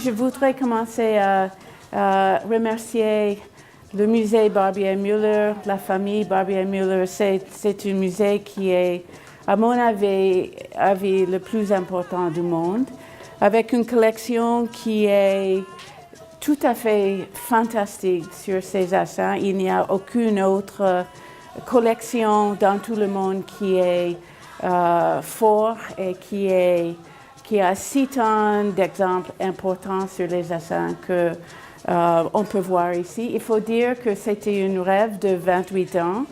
Je voudrais commencer à remercier le musée Barbier-Muller, la famille Barbier-Muller. C'est un musée qui est, à mon avis, le plus important du monde, avec une collection qui est tout à fait fantastique sur ces essaims. Il n'y a aucune autre collection dans tout le monde qui est fort et qui a 6 tonnes d'exemples importants sur les essaims que on peut voir ici. Il faut dire que c'était un rêve de 28 ans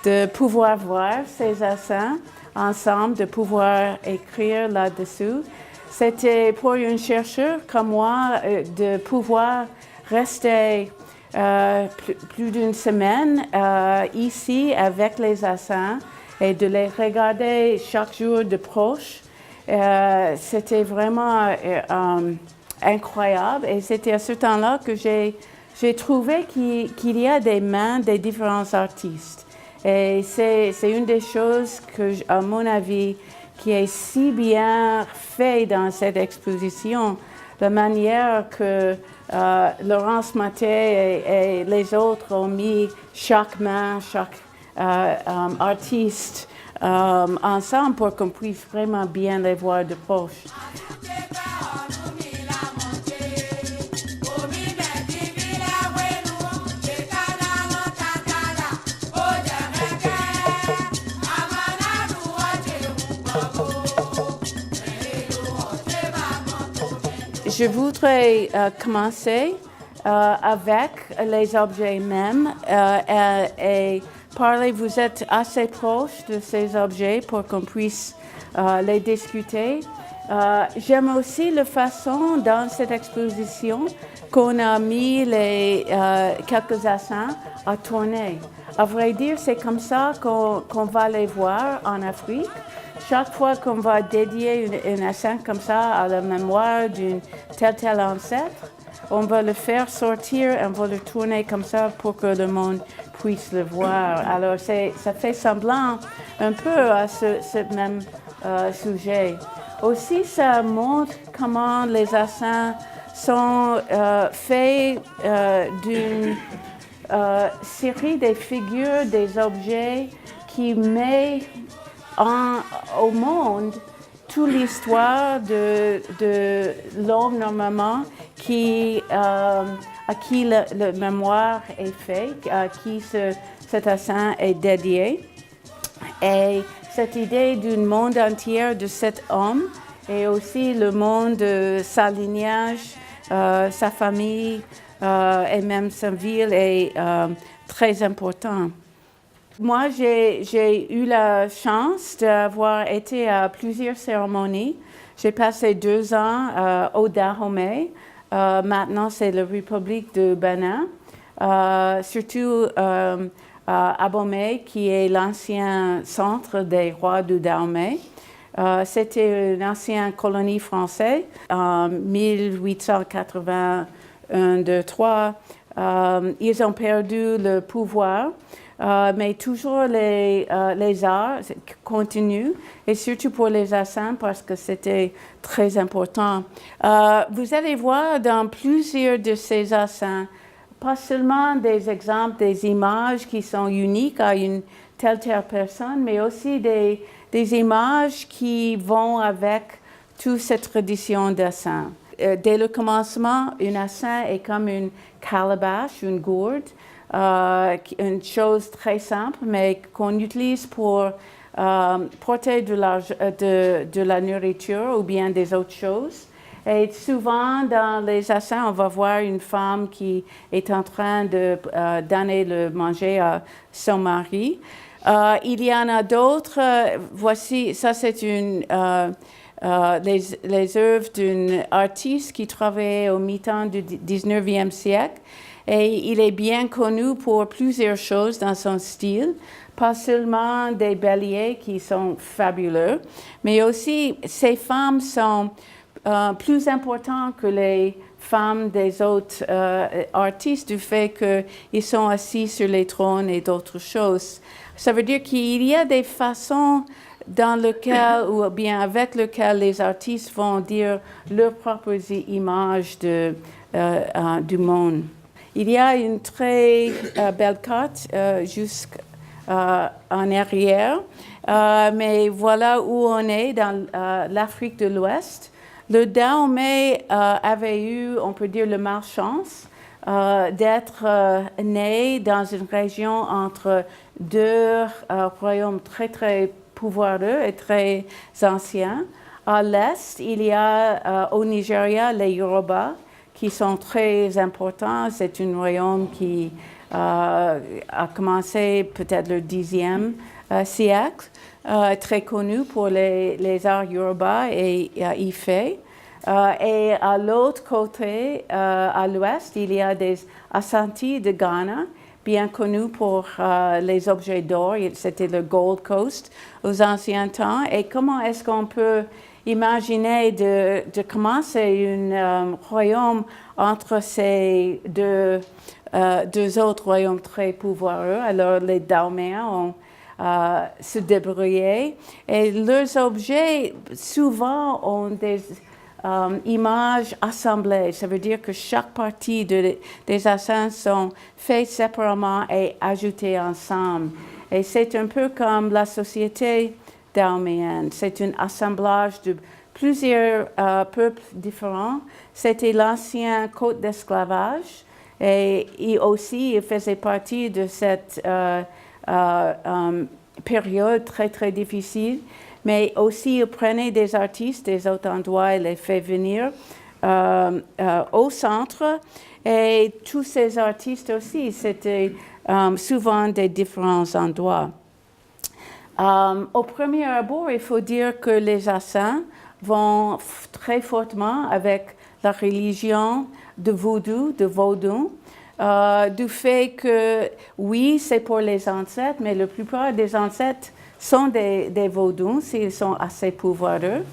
de pouvoir voir ces essaims ensemble, de pouvoir écrire là-dessus. C'était pour un chercheur comme moi de pouvoir rester plus d'une semaine ici avec les essaims et de les regarder chaque jour de proche. C'était vraiment incroyable et c'était à ce temps-là que j'ai trouvé qu'il y a des mains des différents artistes. Et c'est une des choses que, à mon avis, qui est si bien fait dans cette exposition, la manière que Laurence Maté et les autres ont mis chaque main, chaque artiste ensemble pour qu'on puisse vraiment bien les voir de proche. Je voudrais commencer avec les objets mêmes et parler. Vous êtes assez proche de ces objets pour qu'on puisse les discuter. J'aime aussi la façon dans cette exposition qu'on a mis quelques essaims à tourner. À vrai dire, c'est comme ça qu'on va les voir en Afrique. Chaque fois qu'on va dédier un essaim comme ça à la mémoire d'un tel ancêtre, on va le faire sortir et on va le tourner comme ça pour que le monde puisse le voir. Alors, ça fait semblant un peu à ce même sujet. Aussi, ça montre comment les essaims sont faits d'une série de figures, des objets qui mettent au monde toute l'histoire de l'homme normalement à qui la mémoire est faite, à qui cet essaim est dédié. Et cette idée d'un monde entier de cet homme et aussi le monde de sa lignage, sa famille et même sa ville est très important. Moi, j'ai eu la chance d'avoir été à plusieurs cérémonies. J'ai passé 2 ans au Dahomey. Maintenant, c'est la République du Bénin. Surtout à Abomey, qui est l'ancien centre des rois du Dahomey. C'était une ancienne colonie française en 1881-83. Ils ont perdu le pouvoir. Mais toujours les arts continuent, et surtout pour les essaims parce que c'était très important. Vous allez voir dans plusieurs de ces essaims, pas seulement des exemples, des images qui sont uniques à une telle personne, mais aussi des images qui vont avec toute cette tradition d'essaim. Dès le commencement, un essaim est comme une calebasse, une gourde. Une chose très simple, mais qu'on utilise pour porter de la nourriture ou bien des autres choses. Et souvent, dans les essaims, on va voir une femme qui est en train de donner le manger à son mari. Il y en a d'autres. Voici, ça c'est une les œuvres d'un artiste qui travaillait au mi-temps du 19e siècle. Et il est bien connu pour plusieurs choses dans son style, pas seulement des béliers qui sont fabuleux, mais aussi ces femmes sont plus importantes que les femmes des autres artistes du fait qu'ils sont assis sur les trônes et d'autres choses. Ça veut dire qu'il y a des façons dans lesquelles ou bien avec lesquelles les artistes vont dire leurs propres images du monde. Il y a une très belle carte jusqu'en arrière, mais voilà où on est dans l'Afrique de l'Ouest. Le Dahomey avait eu, on peut dire, le malchance d'être né dans une région entre deux royaumes très, très pouvoireux et très anciens. À l'est, il y a au Nigeria les Yoruba, qui sont très importants. C'est un royaume qui a commencé peut-être le 10e siècle, très connu pour les arts Yoruba et Ifé. Et à l'autre côté, à l'ouest, il y a des Ashanti de Ghana, bien connus pour les objets d'or. C'était le Gold Coast aux anciens temps. Et comment est-ce qu'on peut imaginer de commencer un royaume entre ces deux autres royaumes très pouvoireux? Alors les Dahoméens ont se débrouillé et leurs objets souvent ont des images assemblées. Ça veut dire que chaque partie des dessins sont faits séparément et ajoutées ensemble. Et c'est un peu comme la société dahoméenne. C'est un assemblage de plusieurs peuples différents. C'était l'ancien code d'esclavage et aussi il faisait partie de cette période très, très difficile. Mais aussi, il prenait des artistes des autres endroits et les fait venir au centre. Et tous ces artistes aussi, c'était souvent des différents endroits. Au premier abord, il faut dire que les Assans vont très fortement avec la religion de vaudou, du fait que, oui, c'est pour les ancêtres, mais la plupart des ancêtres sont des vaudous, s'ils sont assez pouvoireux.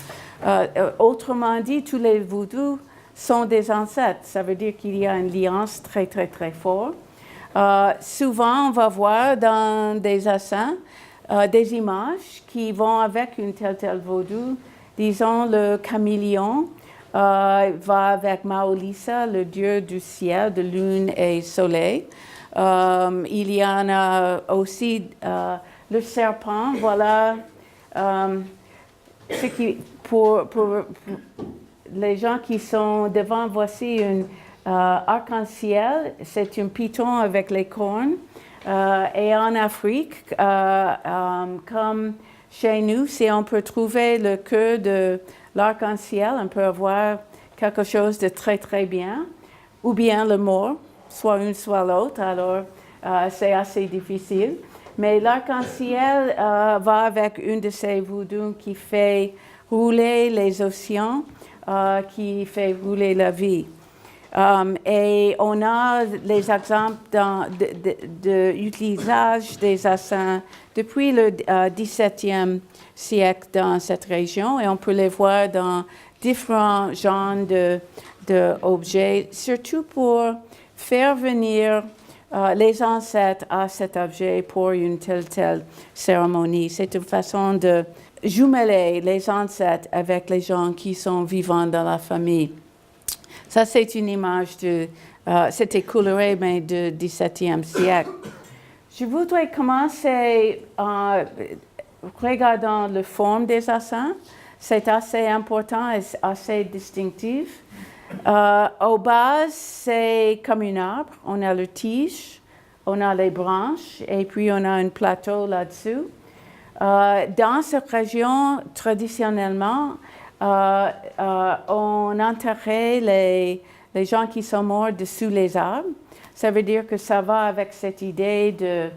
Autrement dit, tous les vaudous sont des ancêtres. Ça veut dire qu'il y a une alliance très, très, très forte. Souvent, on va voir dans des Assans des images qui vont avec une telle vaudou. Disons, le caméléon va avec Maolissa, le dieu du ciel, de lune et soleil. Il y en a aussi le serpent. Voilà ce qui, pour les gens qui sont devant, voici un arc-en-ciel. C'est un python avec les cornes. Et en Afrique, comme chez nous, si on peut trouver le queue de l'arc-en-ciel, on peut avoir quelque chose de très, très bien, ou bien le mort, soit une, soit l'autre, alors c'est assez difficile. Mais l'arc-en-ciel va avec une de ces voodoos qui fait rouler les océans, qui fait rouler la vie. Et on a les exemples de l'utilisation des Assans depuis le XVIIe siècle dans cette région et on peut les voir dans différents genres d'objets, surtout pour faire venir les ancêtres à cet objet pour une telle cérémonie. C'est une façon de jumeler les ancêtres avec les gens qui sont vivants dans la famille. Ça, c'est une image c'était coloré, mais du XVIIe siècle. Je voudrais commencer en regardant la forme des Assans. C'est assez important et assez distinctif. Au bas, c'est comme un arbre. On a le tige, on a les branches, et puis on a un plateau là-dessous. Dans cette région, traditionnellement, on enterrait les gens qui sont morts dessous les arbres. Ça veut dire que ça va avec cette idée de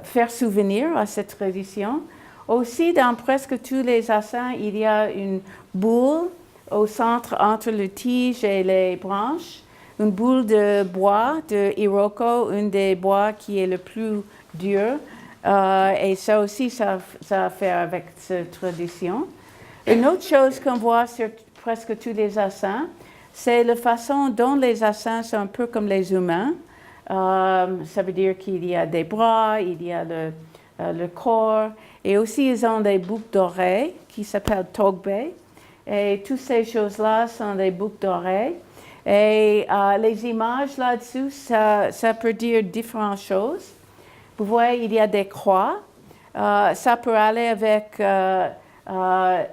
faire souvenir à cette tradition. Aussi, dans presque tous les assins, il y a une boule au centre entre le tige et les branches, une boule de bois, de Iroko, une des bois qui est le plus dur. Et ça aussi, ça a à faire avec cette tradition. Une autre chose qu'on voit sur presque tous les assins, c'est la façon dont les assins sont un peu comme les humains. Ça veut dire qu'il y a des bras, il y a le corps, et aussi ils ont des boucles d'oreilles qui s'appellent togbe. Et toutes ces choses-là sont des boucles d'oreilles. Et les images là-dessus, ça peut dire différentes choses. Vous voyez, il y a des croix. Ça peut aller avec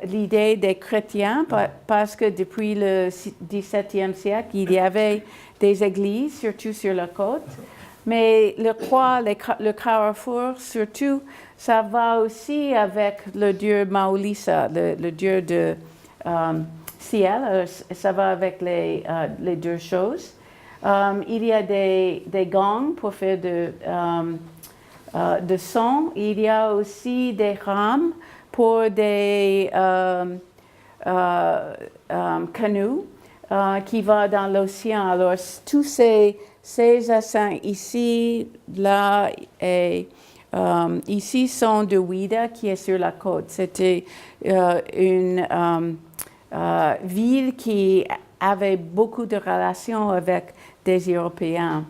l'idée des chrétiens, parce que depuis le XVIIe siècle, il y avait des églises, surtout sur la côte. Mais le croix, le carrefour, surtout, ça va aussi avec le dieu Maolisa, le dieu de ciel. Ça va avec les deux choses. Il y a des gongs pour faire de son. Il y a aussi des rames pour des canots qui vont dans l'océan. Alors, tous ces assins ici, là et ici sont de Ouidah qui est sur la côte. C'était une ville qui avait beaucoup de relations avec des Européens.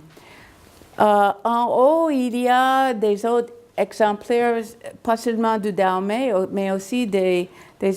En haut, il y a des autres exemplaires, pas seulement du Dahomey, mais aussi des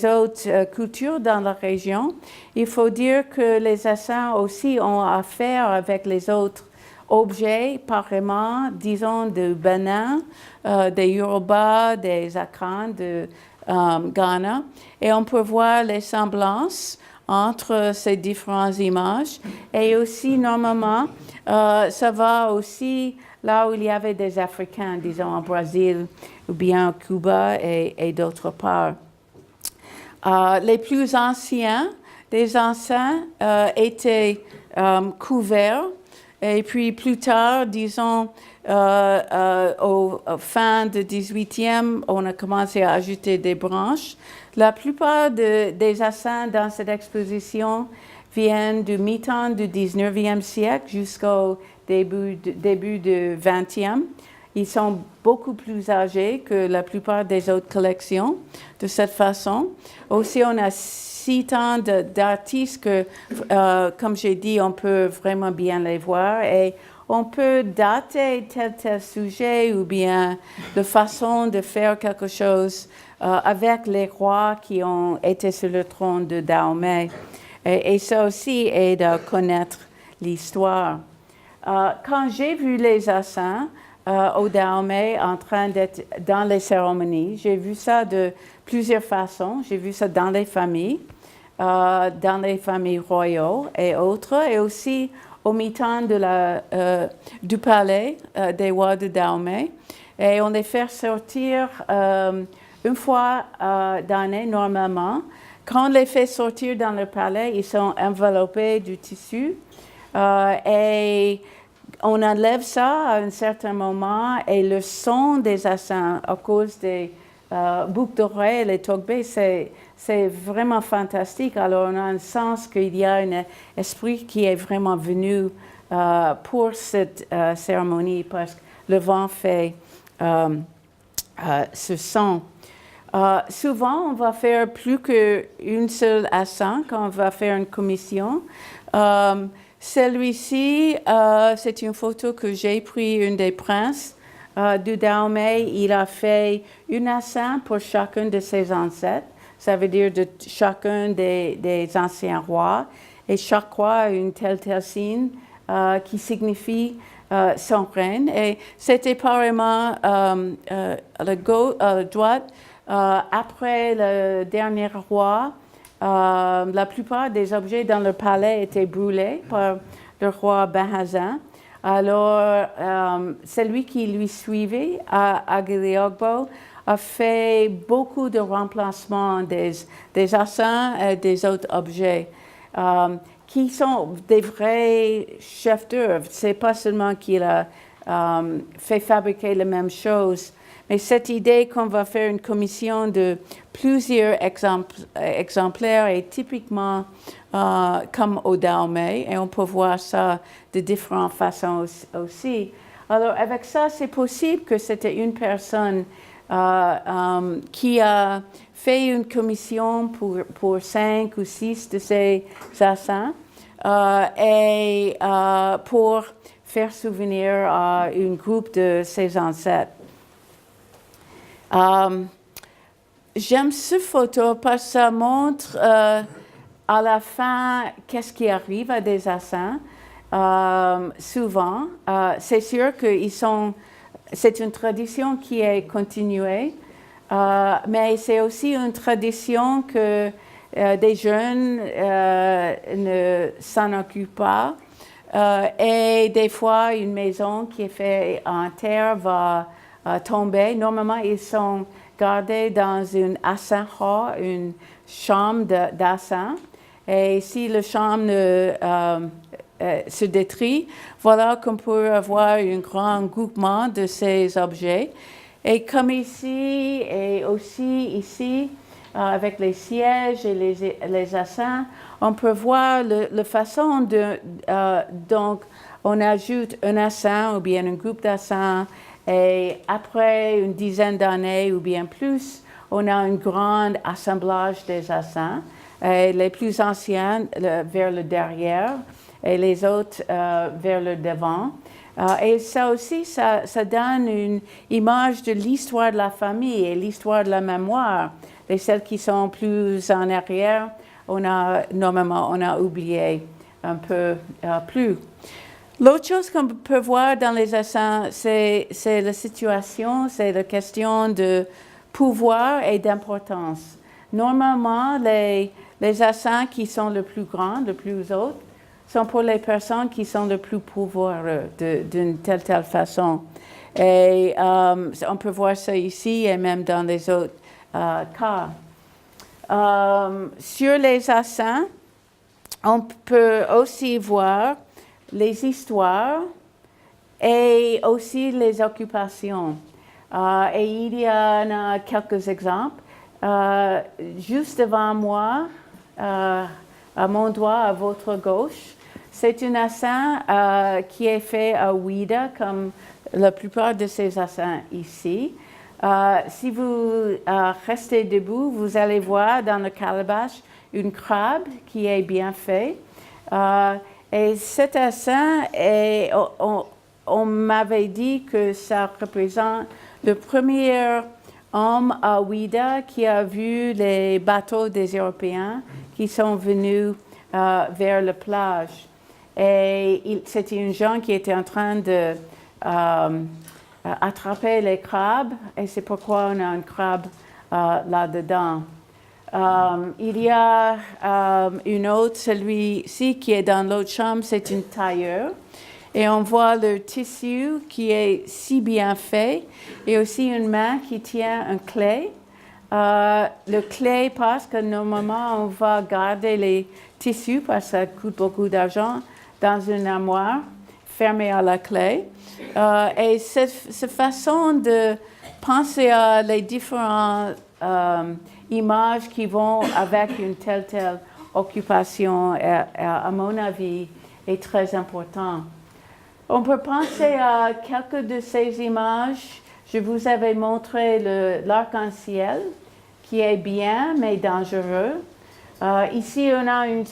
autres cultures dans la région. Il faut dire que les assins aussi ont affaire avec les autres objets, apparemment, disons, de Bénin, des Yoruba, des Akan de Ghana. Et on peut voir les semblances entre ces différentes images. Et aussi, normalement, ça va aussi là où il y avait des Africains, disons, au Brésil ou bien au Cuba et d'autre part. Les plus anciens des assins étaient couverts. Et puis plus tard, disons, au fin du 18e, on a commencé à ajouter des branches. La plupart des assins dans cette exposition viennent du mi-temps du 19e siècle jusqu'au début du 20e. Ils sont beaucoup plus âgés que la plupart des autres collections de cette façon. Aussi, on a 6 ans d'artistes que, comme j'ai dit, on peut vraiment bien les voir et on peut dater tel sujet ou bien de façon de faire quelque chose avec les rois qui ont été sur le trône de Dahomey. Et ça aussi aide à connaître l'histoire. Quand j'ai vu les assins au Dahomey en train d'être dans les cérémonies, j'ai vu ça de plusieurs façons. J'ai vu ça dans les familles royaux et autres, et aussi au mi-temps du palais des rois de Dahomey. Et on les fait sortir une fois d'année normalement. Quand on les fait sortir dans le palais, ils sont enveloppés du tissu et on enlève ça à un certain moment et le son des assins à cause des boucles d'oreilles, les togbe, c'est vraiment fantastique. Alors on a un sens qu'il y a un esprit qui est vraiment venu pour cette cérémonie parce que le vent fait ce son. Souvent, on va faire plus qu'une seule assin quand on va faire une commission. Celui-ci, c'est une photo que j'ai prise, une des princes du Dahomey. Il a fait une assin pour chacun de ses ancêtres. Ça veut dire de chacun des anciens rois. Et chaque roi a une telle signe qui signifie son règne. Et c'était apparemment à la droite. Après le dernier roi, la plupart des objets dans le palais étaient brûlés par le roi Bahazan. Alors, celui qui lui suivait, Agiliogbo, a fait beaucoup de remplacements des assins et des autres objets qui sont des vrais chefs d'œuvre. Ce n'est pas seulement qu'il a fait fabriquer la même chose, Mais cette idée qu'on va faire une commission de plusieurs exemplaires est typiquement comme au Dahomey, et on peut voir ça de différentes façons aussi. Alors, avec ça, c'est possible que c'était une personne qui a fait une commission pour 5 ou 6 de ces assassins et pour faire souvenir à un groupe de ses ancêtres. J'aime cette photo parce que ça montre à la fin qu'est-ce qui arrive à des assassins. Souvent, c'est sûr que c'est une tradition qui est continuée, mais c'est aussi une tradition que des jeunes ne s'en occupent pas. Et des fois, une maison qui est faite en terre va tomber. Normalement, ils sont gardés dans une Assin Hall, une chambre d'Assin. Et si la chambre se détruit, voilà qu'on peut avoir un grand groupement de ces objets. Et comme ici, et aussi ici, avec les sièges et les assins, on peut voir la façon donc on ajoute un assin ou bien un groupe d'assins, et après une dizaine d'années ou bien plus, on a un grand assemblage des assins, les plus anciens vers le derrière et les autres vers le devant. Et ça aussi, ça donne une image de l'histoire de la famille et l'histoire de la mémoire. Et celles qui sont plus en arrière, normalement, on a oublié un peu plus. L'autre chose qu'on peut voir dans les assassins, c'est la situation, c'est la question de pouvoir et d'importance. Normalement, les assassins qui sont le plus grands, le plus hauts, sont pour les personnes qui sont le plus pouvoireux d'une telle façon. Et on peut voir ça ici et même dans les autres cas. Sur les assassins, on peut aussi voir les histoires et aussi les occupations. Et il y en a quelques exemples. Juste devant moi, à mon doigt, à votre gauche, c'est un assin qui est fait à Ouida, comme la plupart de ces assins ici. Si vous restez debout, vous allez voir dans le calabash une crabe qui est bien faite. Et cet assin, on m'avait dit que ça représente le premier homme à Ouida qui a vu les bateaux des Européens qui sont venus vers la plage. Et c'était une gens qui était en train de attraper les crabes, et c'est pourquoi on a une crabe là-dedans. Il y a une autre, celui-ci qui est dans l'autre chambre, c'est une tailleur. Et on voit le tissu qui est si bien fait, et aussi une main qui tient un clé. Le clé, parce que normalement, on va garder les tissus, parce que ça coûte beaucoup d'argent, dans une armoire fermée à la clé. Et cette façon de penser à les différentes images qui vont avec une telle occupation, à mon avis, est très important. On peut penser à quelques de ces images. Je vous avais montré l'arc-en-ciel, qui est bien, mais dangereux. Ici, on a une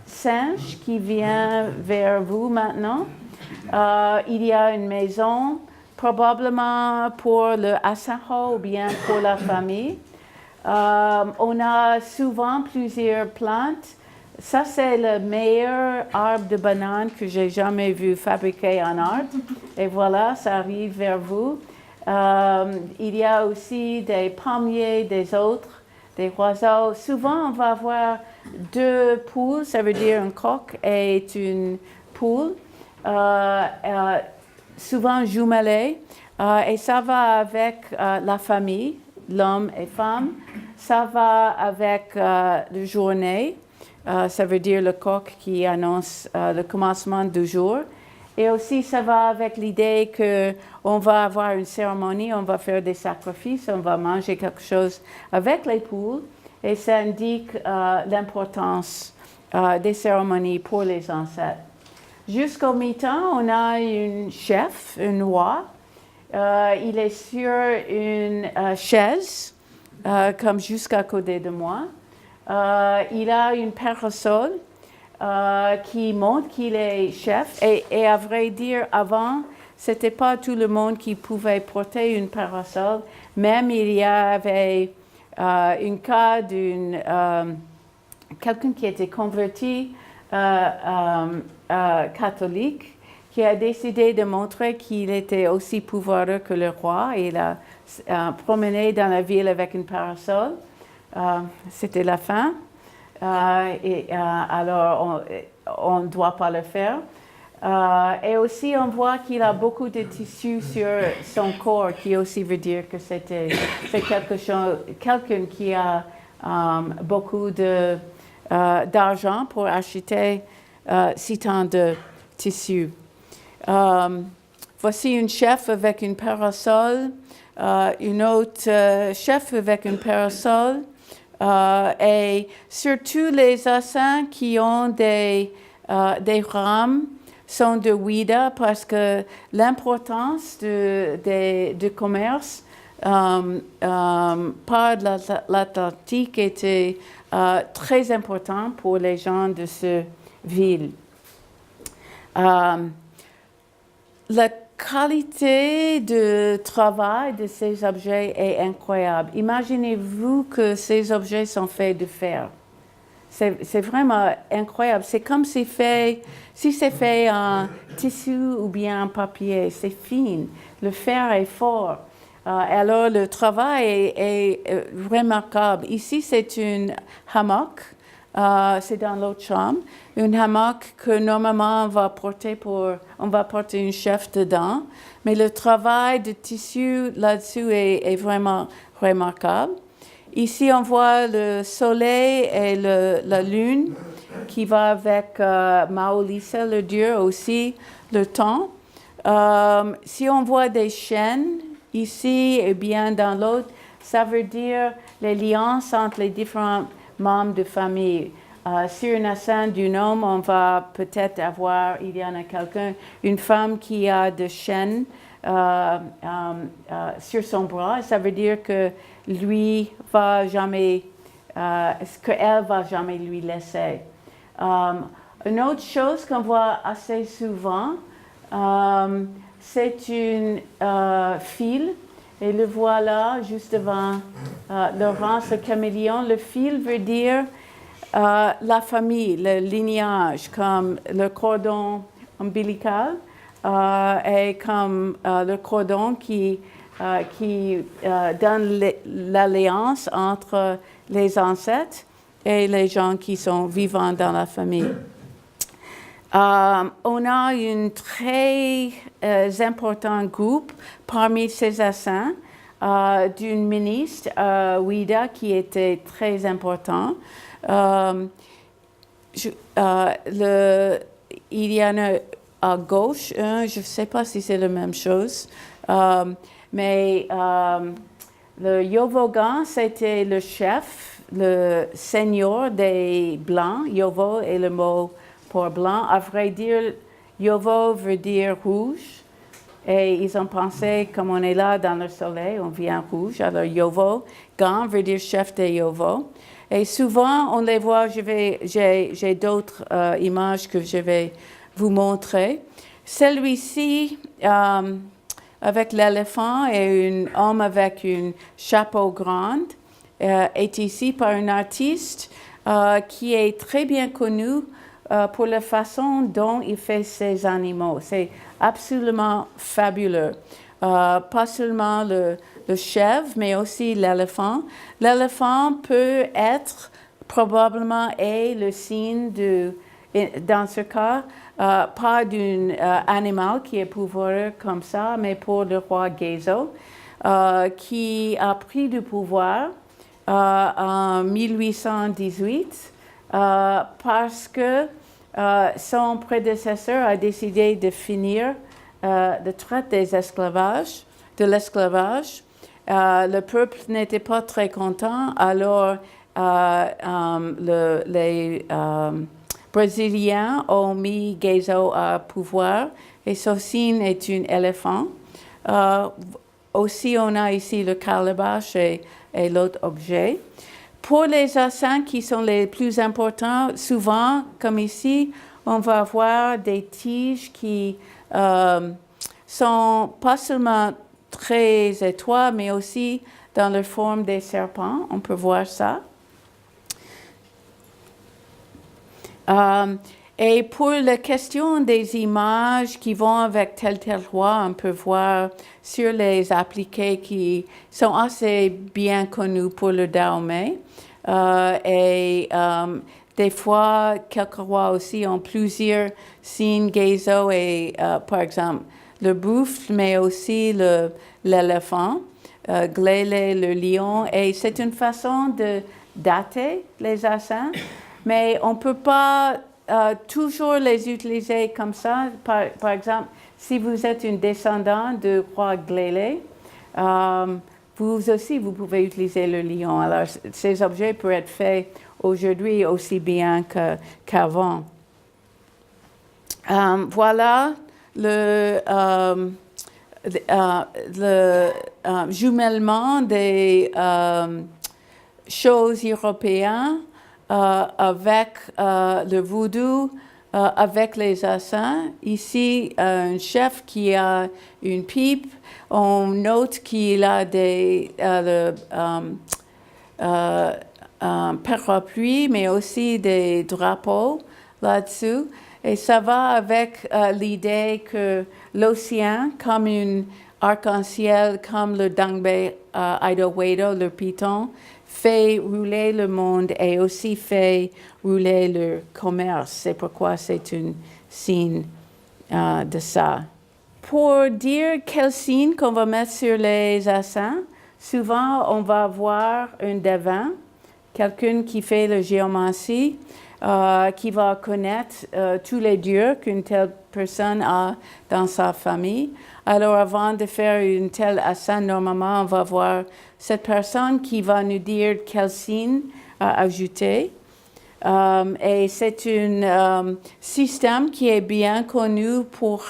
singe qui vient vers vous maintenant. Il y a une maison, probablement pour le Asaho ou bien pour la famille. On a souvent plusieurs plantes. Ça, c'est le meilleur arbre de banane que j'ai jamais vu fabriqué en art. Et voilà, ça arrive vers vous. Il y a aussi des pommiers, des autres, des oiseaux. Souvent, on va avoir 2 poules, ça veut dire un coq et une poule, souvent jumelées. Et ça va avec la famille, l'homme et femme. Ça va avec la journée. Ça veut dire le coq qui annonce le commencement du jour. Et aussi, ça va avec l'idée qu'on va avoir une cérémonie, on va faire des sacrifices, on va manger quelque chose avec les poules. Et ça indique l'importance des cérémonies pour les ancêtres. Jusqu'au mi-temps, on a un chef, un roi. Il est sur une chaise, comme jusqu'à côté de moi. Il a une parasole qui montre qu'il est chef. Et à vrai dire, avant, ce n'était pas tout le monde qui pouvait porter une parasole. Même il y avait un cas quelqu'un qui était converti catholique, qui a décidé de montrer qu'il était aussi pouvoireux que le roi. Il a promené dans la ville avec une parasole. C'était la fin. Alors, on ne doit pas le faire. Et aussi, on voit qu'il a beaucoup de tissus sur son corps, qui aussi veut dire que c'est quelqu'un qui a beaucoup d'argent pour acheter si tant de tissus. Voici une chef avec une parasole, une autre chef avec une parasole, et surtout les assins qui ont des rames sont de Ouida parce que l'importance du commerce par l'Atlantique était très important pour les gens de cette ville. La qualité de travail de ces objets est incroyable. Imaginez-vous que ces objets sont faits de fer. C'est vraiment incroyable. C'est comme si c'est fait en tissu ou bien en papier. C'est fin. Le fer est fort. Alors, le travail est remarquable. Ici, c'est une hammock. C'est dans l'autre chambre. Une hammock que normalement on va porter une chef dedans. Mais le travail de tissu là-dessus est vraiment remarquable. Ici, on voit le soleil et la lune qui va avec Maolisa, le dieu, aussi le temps. Si on voit des chaînes ici et bien dans l'autre, ça veut dire l'alliance entre les différents membres de famille. Sur un assin d'un homme, on va peut-être avoir, il y en a quelqu'un, une femme qui a des chaînes sur son bras. Ça veut dire que qu'elle va jamais lui laisser. Une autre chose qu'on voit assez souvent, c'est une fil. Et le voilà juste devant Laurence, le caméléon. Le fil veut dire la famille, le lignage, comme le cordon ombilical et comme le cordon qui donne l'alliance entre les ancêtres et les gens qui sont vivants dans la famille. On a un très important groupe parmi ces assassins d'une ministre, Ouida, qui était très important. Il y en a à gauche, je ne sais pas si c'est la même chose, mais le Yovogan, c'était le chef, le seigneur des Blancs. Yovo est le mot pour blanc. À vrai dire, Yovo veut dire rouge. Et ils ont pensé, comme on est là dans le soleil, on vient rouge. Alors Yovo, Gan veut dire chef des Yovo. Et souvent, on les voit, j'ai d'autres images que je vais vous montrer. Celui-ci, avec l'éléphant et un homme avec un chapeau grand, est ici par un artiste qui est très bien connu pour la façon dont il fait ses animaux. C'est absolument fabuleux. Pas seulement le chèvre, mais aussi l'éléphant. L'éléphant peut être probablement le signe dans ce cas, pas d'un animal qui est pouvoireux comme ça, mais pour le roi Gezo, qui a pris du pouvoir en 1818 parce que son prédécesseur a décidé de finir le traite de l'esclavage. Le peuple n'était pas très content, alors les Brésiliens ont mis Gezo à pouvoir, et Saucine est un éléphant. Aussi, on a ici le calabash et l'autre objet. Pour les assins qui sont les plus importants, souvent, comme ici, on va avoir des tiges qui sont pas seulement très étroites, mais aussi dans la forme des serpents. On peut voir ça. Et pour la question des images qui vont avec tel roi, on peut voir sur les appliqués qui sont assez bien connus pour le Dahomey. Des fois, quelques rois aussi ont plusieurs signes Gezo et, par exemple, le buffle, mais aussi l'éléphant, Glele, le lion. Et c'est une façon de dater les assins, mais on ne peut pas toujours les utiliser comme ça. Par exemple, si vous êtes un descendant du roi Glele, vous aussi, vous pouvez utiliser le lion. Alors, ces objets peuvent être faits aujourd'hui aussi bien qu'avant. Voilà le jumellement des choses européennes avec le voodoo, avec les assins. Ici, un chef qui a une pipe. On note qu'il a des parapluies, mais aussi des drapeaux là-dessus. Et ça va avec l'idée que l'océan, comme un arc-en-ciel, comme le Dangbe Aidowedo, le python, fait rouler le monde et aussi fait rouler le commerce. C'est pourquoi c'est un signe de ça. Pour dire quel signe qu'on va mettre sur les assins, souvent on va voir un devin, quelqu'un qui fait la géomancie, qui va connaître tous les dieux qu'une telle personne a dans sa famille. Alors avant de faire une telle assin, normalement on va voir cette personne qui va nous dire quel signe ajouter. Et c'est un système qui est bien connu pour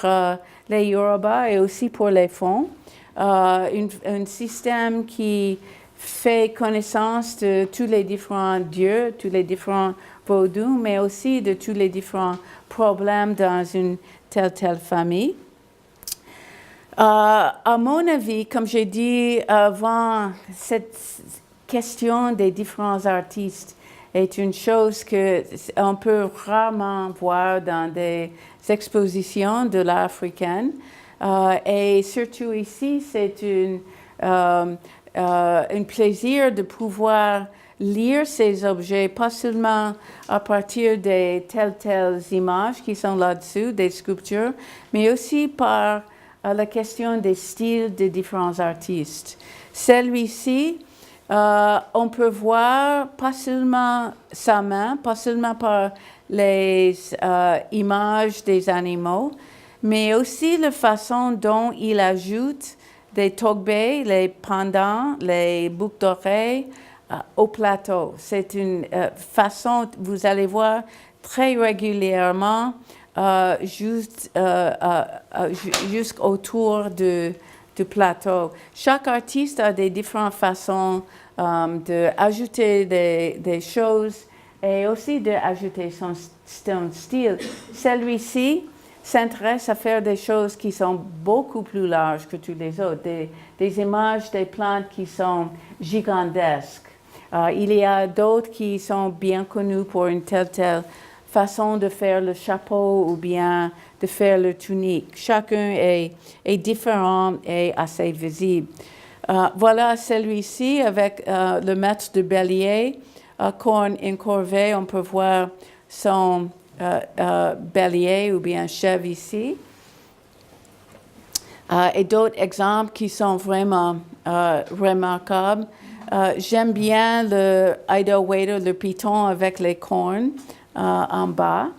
les Yoruba et aussi pour les Fon. Un système qui fait connaissance de tous les différents dieux, tous les différents vaudous, mais aussi de tous les différents problèmes dans une telle famille. À mon avis, comme j'ai dit avant, cette question des différents artistes est une chose qu'on peut rarement voir dans des expositions de l'art africain. Et surtout ici, c'est un plaisir de pouvoir lire ces objets, pas seulement à partir de telles images qui sont là-dessus, des sculptures, mais aussi par la question des styles des différents artistes. Celui-ci, on peut voir pas seulement sa main, pas seulement par les images des animaux, mais aussi la façon dont il ajoute des togbe, les pendants, les boucles d'oreilles au plateau. C'est une façon, vous allez voir très régulièrement, jusqu'autour du plateau. Chaque artiste a des différentes façons d'ajouter des choses et aussi d'ajouter son style. Celui-ci s'intéresse à faire des choses qui sont beaucoup plus larges que tous les autres, des images des plantes qui sont gigantesques. Il y a d'autres qui sont bien connus pour une telle façon de faire le chapeau ou bien de faire le tunique. Chacun est différent et assez visible. Voilà celui-ci avec le maître de bélier, corne incurvée. On peut voir son bélier ou bien chèvre ici. Et d'autres exemples qui sont vraiment remarquables. J'aime bien le Aidowedo, le python avec les cornes en bas.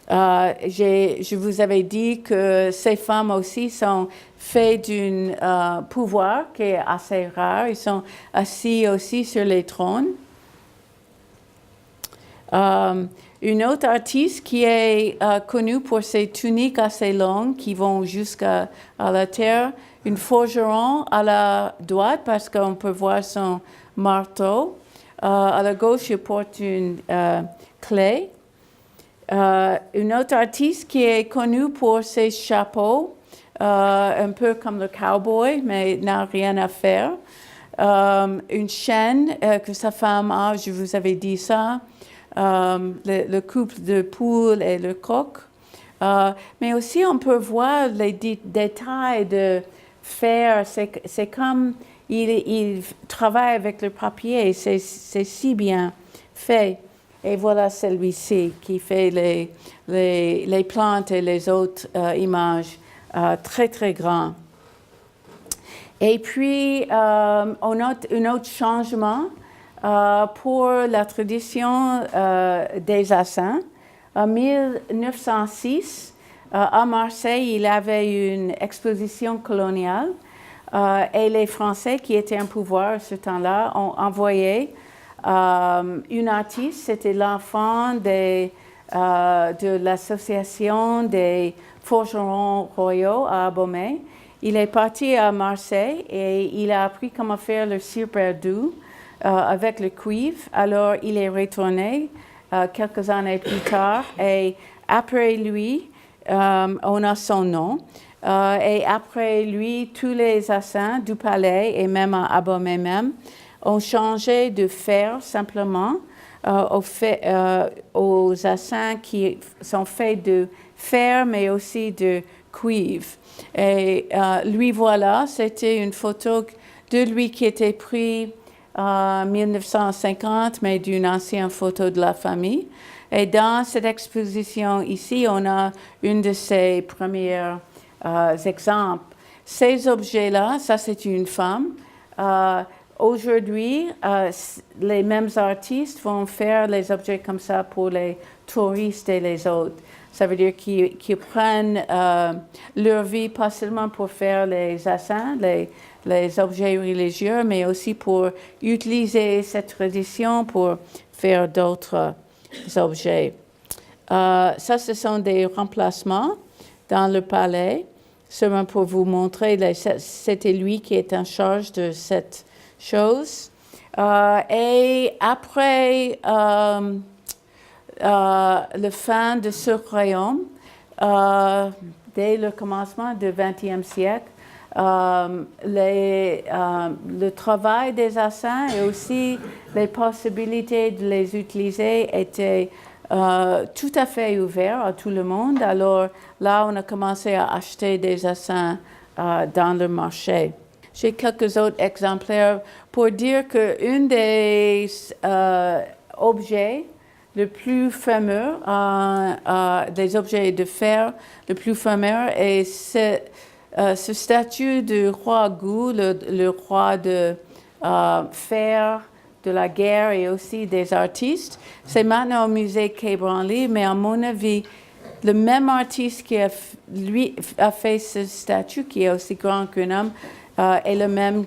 Je vous avais dit que ces femmes aussi sont faites d'un pouvoir qui est assez rare. Ils sont assis aussi sur les trônes. Une autre artiste qui est connue pour ses tuniques assez longues qui vont jusqu'à la terre, une forgeron à la droite parce qu'on peut voir son marteau. À la gauche, il porte une clé. Une autre artiste qui est connue pour ses chapeaux, un peu comme le cowboy, mais n'a rien à faire. Une chaîne que sa femme a, je vous avais dit ça. Le couple de poules et le coq. Mais aussi, on peut voir les détails de fer. C'est comme il travaille avec le papier. C'est si bien fait. Et voilà celui-ci qui fait les plantes et les autres images très, très grands. Et puis, on note un autre changement pour la tradition des Assins. En 1906, à Marseille, il y avait une exposition coloniale et les Français qui étaient en pouvoir à ce temps-là ont envoyé une artiste, c'était l'enfant de l'association des forgerons royaux à Abomey. Il est parti à Marseille et il a appris comment faire le super doux avec le cuivre. Alors, il est retourné quelques années plus tard et après lui, on a son nom. Et après lui, tous les Assins du palais et même à Abomey même ont changé de fer simplement aux Assins qui sont faits de fer mais aussi de cuivre. Et lui voilà, c'était une photo de lui qui était prise en 1950, mais d'une ancienne photo de la famille. Et dans cette exposition ici, on a une de ses premiers exemples. Ces objets-là, ça c'est une femme. Aujourd'hui, les mêmes artistes vont faire les objets comme ça pour les touristes et les autres. Ça veut dire qu'ils prennent leur vie pas seulement pour faire les assins, les objets religieux, mais aussi pour utiliser cette tradition pour faire d'autres objets. Ça, ce sont des remplacements dans le palais. Seulement pour vous montrer, c'était lui qui est en charge de cette chose. Et après la fin de ce royaume, dès le commencement du XXe siècle, le travail des Assins et aussi les possibilités de les utiliser étaient tout à fait ouverts à tout le monde. Alors là, on a commencé à acheter des Assins dans le marché. J'ai quelques autres exemplaires pour dire qu'un des objets le plus fameux, des objets de fer le plus fameux est ce statue du roi Gu, le roi de fer, de la guerre et aussi des artistes. C'est maintenant au musée Quai Branly, mais à mon avis, le même artiste qui a fait ce statue, qui est aussi grand qu'un homme, est le même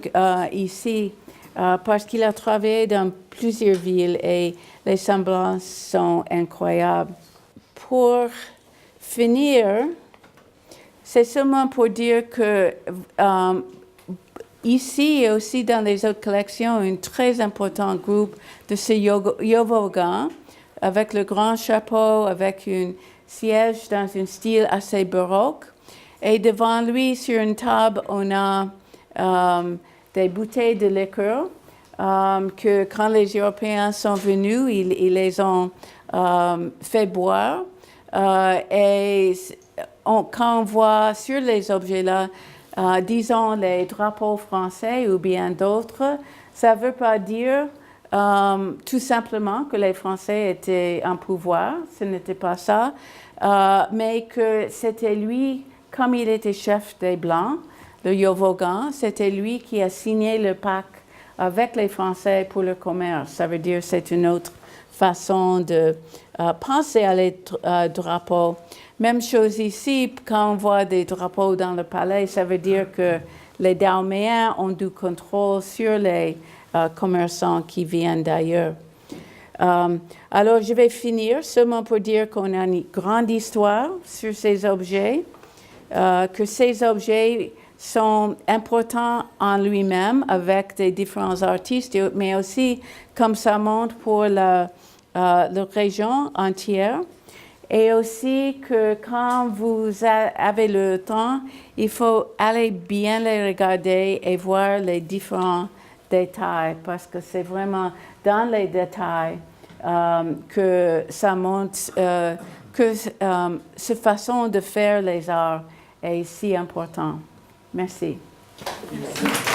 ici, parce qu'il a travaillé dans plusieurs villes et les semblances sont incroyables. Pour finir, c'est seulement pour dire que ici et aussi dans les autres collections, un très important groupe de ce Yovogan, avec le grand chapeau, avec un siège dans un style assez baroque. Et devant lui, sur une table, on a des bouteilles de liqueur que quand les Européens sont venus, ils les ont fait boire. Et quand on voit sur les objets-là, disons les drapeaux français ou bien d'autres, ça ne veut pas dire tout simplement que les Français étaient en pouvoir, ce n'était pas ça, mais que c'était lui, comme il était chef des Blancs, le Yovogan, c'était lui qui a signé le pacte avec les Français pour le commerce. Ça veut dire que c'est une autre façon de penser à les drapeaux. Même chose ici, quand on voit des drapeaux dans le palais, ça veut dire que les Dahoméens ont du contrôle sur les commerçants qui viennent d'ailleurs. Alors, je vais finir seulement pour dire qu'on a une grande histoire sur ces objets, que ces objets sont importants en lui-même avec des différents artistes, mais aussi comme ça montre pour la région entière. Et aussi que quand vous avez le temps, il faut aller bien les regarder et voir les différents détails, parce que c'est vraiment dans les détails que ça montre que cette façon de faire les arts est si important. Merci. Merci.